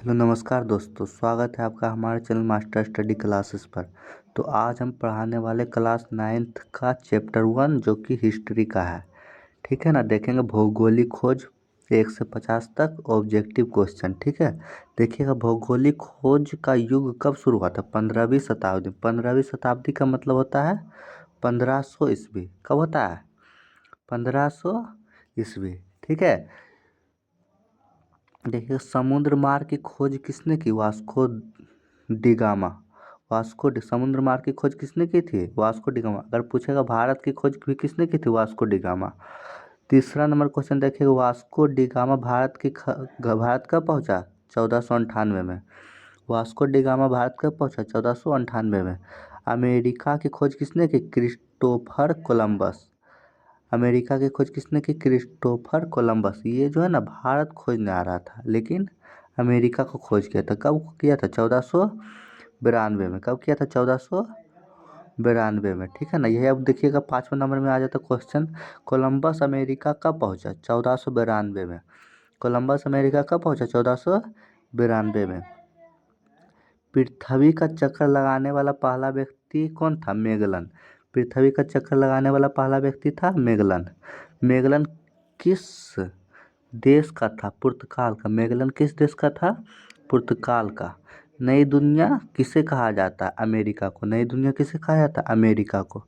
Hello नमस्कार दोस्तों, स्वागत है आपका हमारे चैनल मास्टर स्टडी क्लासेस पर। तो आज हम पढ़ाने वाले क्लास 9th का चैप्टर 1 जो कि हिस्ट्री का है। ठीक है ना। देखेंगे भौगोलिक खोज 1 से 50 तक ऑब्जेक्टिव क्वेश्चन। ठीक है। देखिएगा भौगोलिक खोज का युग कब शुरू हुआ था? 15वीं शताब्दी। 15वीं शताब्दी का मतलब होता है 1500 ईस्वी। कब होता है? 1500 ईस्वी। ठीक है। देखिए समुद्र मार्ग की खोज किसने की? Vasco da Gama. समुद्र मार्ग की खोज किसने की थी? Vasco da Gama. अगर पूछेगा भारत की खोज भी किसने की थी? Vasco da Gama. तीसरा नंबर क्वेश्चन देखिए, वास्को डिगामा भारत कब पहुंचा? 1498 में। वास्को डिगामा भारत कब पहुंचा? 1498 में। अमेरिका की खोज किसने की? Christopher Columbus. अमेरिका की खोज किसने की? Christopher Columbus. ये जो है ना भारत खोजने आ रहा था, लेकिन अमेरिका को खोज किया था। कब किया था? 1492 में। कब किया था? 1492 में। ठीक है ना। यही अब देखिएगा 5वें नंबर में आ जाता क्वेश्चन, कोलंबस अमेरिका कब पहुंचा? 1492 में। कोलंबस अमेरिका कब पहुंचा? 1492 में। पृथ्वी का चक्कर लगाने वाला पहला व्यक्ति कौन था? मैगलन। पृथ्वी का चक्कर लगाने वाला पहला व्यक्ति था मैगलन। मैगलन किस देश का था? पुर्तगाल का। मैगलन किस देश का था? पुर्तगाल का। नई दुनिया किसे कहा जाता है? अमेरिका को। नई दुनिया किसे कहा जाता है? अमेरिका को।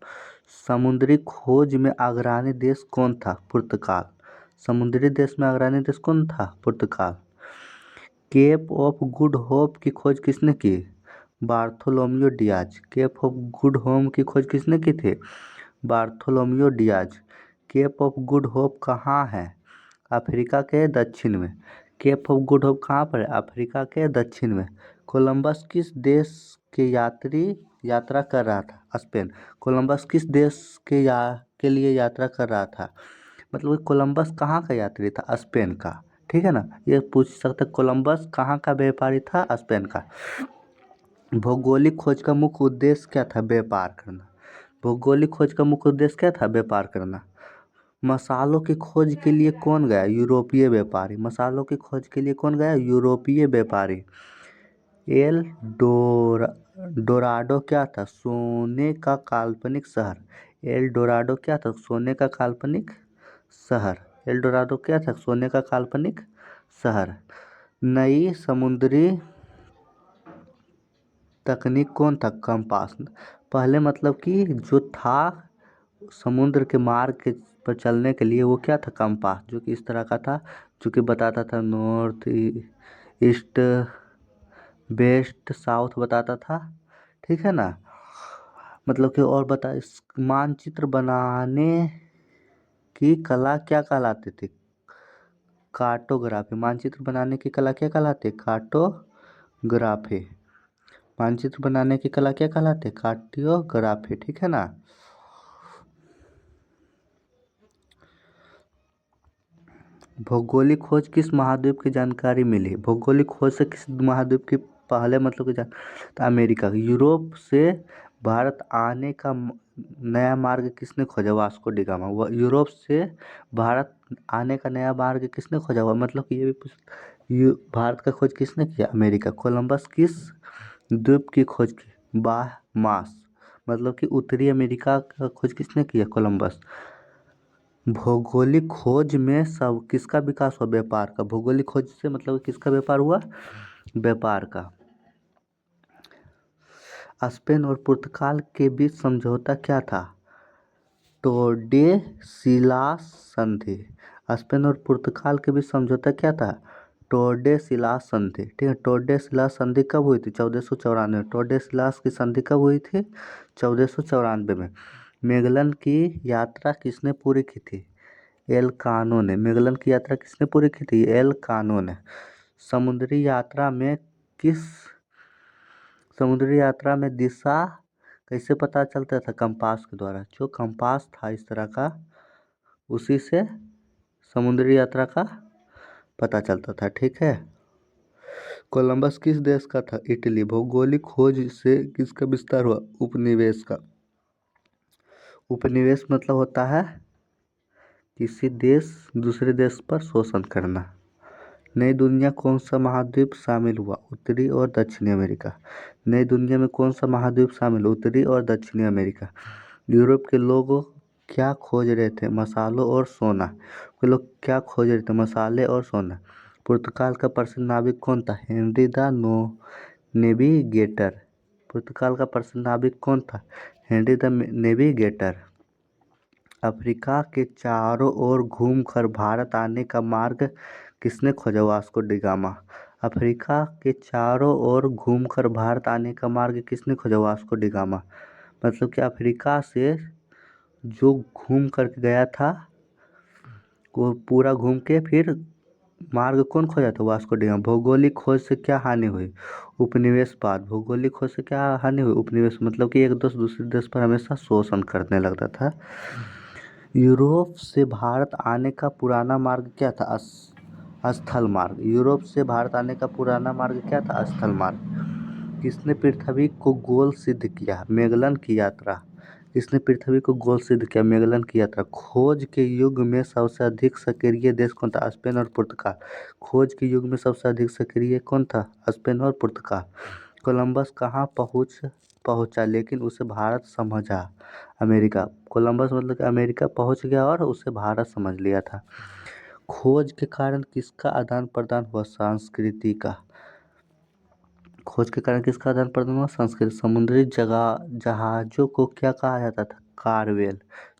समुद्री खोज में अग्रणी देश कौन था? पुर्तगाल। समुद्री देश में अग्रणी देश कौन था? पुर्तगाल। केप ऑफ गुड होप की खोज किसने की? Bartholomew Dias. Cape of Good home की खोज किसने की थी? Bartholomew Dias. Cape of Good Hope कहाँ है? अफ्रीका के दक्षिण में। केप ऑफ गुड होप कहाँ पर है? अफ्रीका के दक्षिण में। कोलंबस किस देश के यात्रा कर रहा था? स्पेन। कोलंबस किस देश के लिए यात्रा कर रहा था? मतलब कोलंबस कहाँ का यात्री था? स्पेन का। ठीक है ना। ये पूछ सकते कोलंबस कहाँ का व्यापारी था? स्पेन का। भौगोलिक खोज का मुख्य उद्देश्य क्या था? व्यापार करना। भौगोलिक खोज का मुख्य उद्देश्य क्या था? व्यापार करना। मसालों की खोज के लिए कौन गया? यूरोपीय व्यापारी। मसालों की खोज के लिए कौन गया? यूरोपीय व्यापारी। एल डोराडो क्या था? सोने का काल्पनिक शहर। एल डोराडो क्या था? सोने का काल्पनिक शहर। एल डोराडो क्या था? सोने का काल्पनिक शहर। नई समुद्री तकनीक कौन था? कंपास। पहले मतलब कि जो था समुद्र के मार्ग के पर चलने के लिए वो क्या था? कंपास, जो कि इस तरह का था, जो कि बताता था नॉर्थ ईस्ट वेस्ट साउथ बताता था। ठीक है ना। मतलब कि और बता, इस मानचित्र बनाने की कला क्या कहलाती थी? कार्टोग्राफी। मानचित्र बनाने की कला क्या कहलाती है? कार्टोग्राफी। मानचित्र बनाने की कला क्या कहलाती है? कार्टोग्राफी। ठीक है ना। भौगोलिक खोज किस महाद्वीप की जानकारी मिली? भौगोलिक खोज से किस महाद्वीप की पहले मतलब की जान तो अमेरिका। यूरोप से भारत आने का नया मार्ग किसने खोजा? Vasco da Gama. वह यूरोप से भारत आने का नया मार्ग किसने खोजा हुआ? मतलब कि ये भी भारत का खोज किसने किया? अमेरिका। कोलंबस किस द्वीप की खोज की? बाहमास। मतलब कि उत्तरी अमेरिका का खोज किसने किया? कोलंबस। भौगोलिक खोज में सब किसका विकास हुआ? व्यापार का। भौगोलिक खोज से मतलब किसका व्यापार हुआ? व्यापार का। स्पेन और पुर्तगाल के बीच समझौता क्या था? टोर्डेसिलास संधि। स्पेन और पुर्तगाल के बीच समझौता क्या था? टोर्डेसिलास संधि। ठीक है। टोर्डेसिलास संधि कब हुई थी? 1494। टोर्डेसिलास की संधि कब हुई थी? 1494 में। मैगलन की यात्रा किसने पूरी की थी? एल कानो ने। मैगलन की यात्रा किसने पूरी की थी? एल कानो ने। समुद्री यात्रा में किस समुद्री यात्रा में दिशा कैसे पता चलता था? कंपास के द्वारा। जो कंपास था इस तरह का, उसी से समुद्री यात्रा का पता चलता था। ठीक है। कोलंबस किस देश का था? इटली। भौगोलिक खोज से किसका विस्तार हुआ? उपनिवेश का। उपनिवेश मतलब होता है किसी देश दूसरे देश पर शोषण करना। नई दुनिया कौन सा महाद्वीप शामिल हुआ? उत्तरी और दक्षिणी अमेरिका। नई दुनिया में कौन सा महाद्वीप शामिल हुआ? उत्तरी और दक्षिणी अमेरिका। यूरोप के लोग क्या खोज रहे थे? मसालों और सोना। वे लोग क्या खोज रहे थे? मसाले और सोना। पुर्तगाल का प्रसिद्ध नाविक कौन था? Henry the navigator. पुर्तगाल का प्रसिद्ध नाविक कौन था? Henry the navigator. अफ्रीका के चारों ओर घूमकर भारत आने का मार्ग किसने खोजा? Vasco D gamma. अफ्रीका के चारों ओर घूमकर भारत आने का मार्ग किसने खोजा? Vasco D gamma. मतलब कि अफ्रीका से जो घूम करके गया था वो पूरा घूम के फिर मार्ग कौन खोजा था? Vasco D gamma. भौगोलिक खोज से क्या हानि हुई? उपनिवेशवाद। भौगोलिक खोज से क्या हानि हुई? उपनिवेश मतलब कि एक देश दूसरे देश पर हमेशा शोषण करने लगता था। यूरोप से भारत आने का पुराना मार्ग क्या था? स्थल मार्ग। यूरोप से भारत आने का पुराना मार्ग क्या था? स्थल मार्ग। किसने पृथ्वी को गोल सिद्ध किया? मैगलन की यात्रा। किसने पृथ्वी को गोल सिद्ध किया? मैगलन की यात्रा। खोज के युग में सबसे अधिक सक्रिय देश कौन था? स्पेन और पुर्तगाल। खोज के युग में सबसे अधिक सक्रिय कौन था? स्पेन और पुर्तगाल। कोलंबस कहाँ पहुंचा लेकिन उसे भारत समझा? अमेरिका। कोलंबस मतलब कि अमेरिका पहुंच गया और उसे भारत समझ लिया था। खोज के कारण किसका आदान प्रदान हुआ? संस्कृति का। खोज के कारण किसका आदान प्रदान हुआ? संस्कृति। समुद्री जहाजों को क्या कहा जाता था? कारवेल।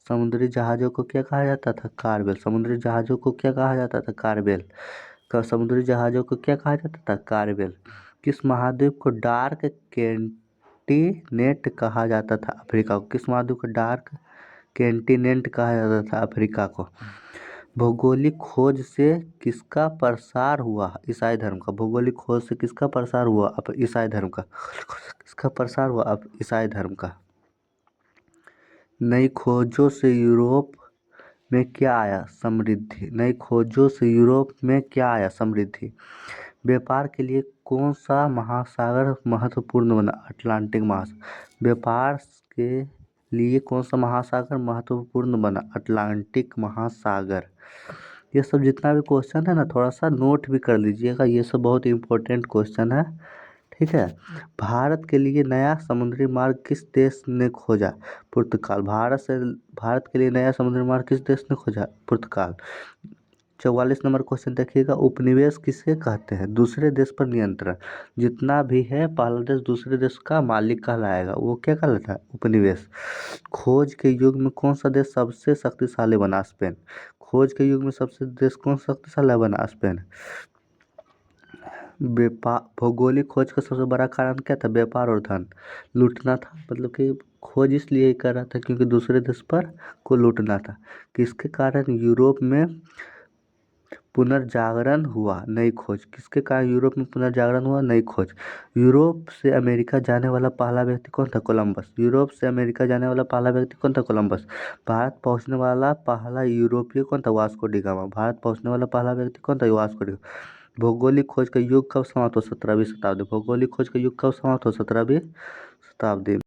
समुद्री जहाजों को क्या कहा जाता था? कारवेल। समुद्री जहाजों को क्या कहा जाता था? कारवेल। समुद्री जहाजों को क्या कहा जाता था? कारवेल। किस महाद्वीप को डार्क कैंटिनेंट कहा जाता था? अफ्रीका को। किस महाद्वीप को डार्क कैंटिनेंट कहा जाता था? अफ्रीका को। भौगोलिक खोज से किसका प्रसार हुआ? ईसाई धर्म का। भौगोलिक खोज से किसका प्रसार हुआ? ईसाई धर्म का। किसका प्रसार हुआ? ईसाई धर्म का। नई खोजों से यूरोप में क्या आया? समृद्धि। नई खोजों से यूरोप में क्या आया? समृद्धि। व्यापार के लिए कौन सा महासागर महत्वपूर्ण बना? अटलांटिक महासागर। व्यापार के लिए कौन सा महासागर महत्वपूर्ण बना? अटलांटिक महासागर। ये सब जितना भी क्वेश्चन है ना थोड़ा सा नोट भी कर लीजिएगा, ये सब बहुत इंपॉर्टेंट क्वेश्चन है। ठीक है। भारत के लिए नया समुद्री मार्ग किस देश ने खोजा? पुर्तगाल। भारत के लिए नया समुद्री मार्ग किस देश ने खोजा? पुर्तगाल। 44 नंबर क्वेश्चन देखिएगा। उपनिवेश किसे कहते हैं? दूसरे देश पर नियंत्रण। जितना भी है पहला देश दूसरे देश का मालिक कहलाएगा, वो क्या कहलाता है? उपनिवेश। खोज के युग में कौन सा देश सबसे शक्तिशाली बना? स्पेन। खोज के युग में सबसे देश कौन सा शक्तिशाली बना? स्पेन। व्यापार। भौगोलिक खोज का सबसे बड़ा कारण क्या था? व्यापार और धन लूटना था। मतलब कि खोज इसलिए ही कर रहा था क्योंकि दूसरे देश पर को लूटना था। किसके कारण यूरोप में पुनर्जागरण हुआ? नई खोज। किसके कारण यूरोप में पुनर्जागरण हुआ? नई खोज। यूरोप से अमेरिका जाने वाला पहला व्यक्ति कौन था? कोलंबस। यूरोप से अमेरिका जाने वाला पहला व्यक्ति कौन था? कोलंबस। भारत पहुंचने वाला पहला यूरोपीय कौन था? Vasco D gamma. भारत पहुंचने वाला पहला व्यक्ति कौन था? Vasco D gamma. भौगोलिक खोज का युग कब समाप्त हो? 17वीं शताब्दी। भौगोलिक खोज का युग कब समाप्त हो? 17वीं शताब्दी।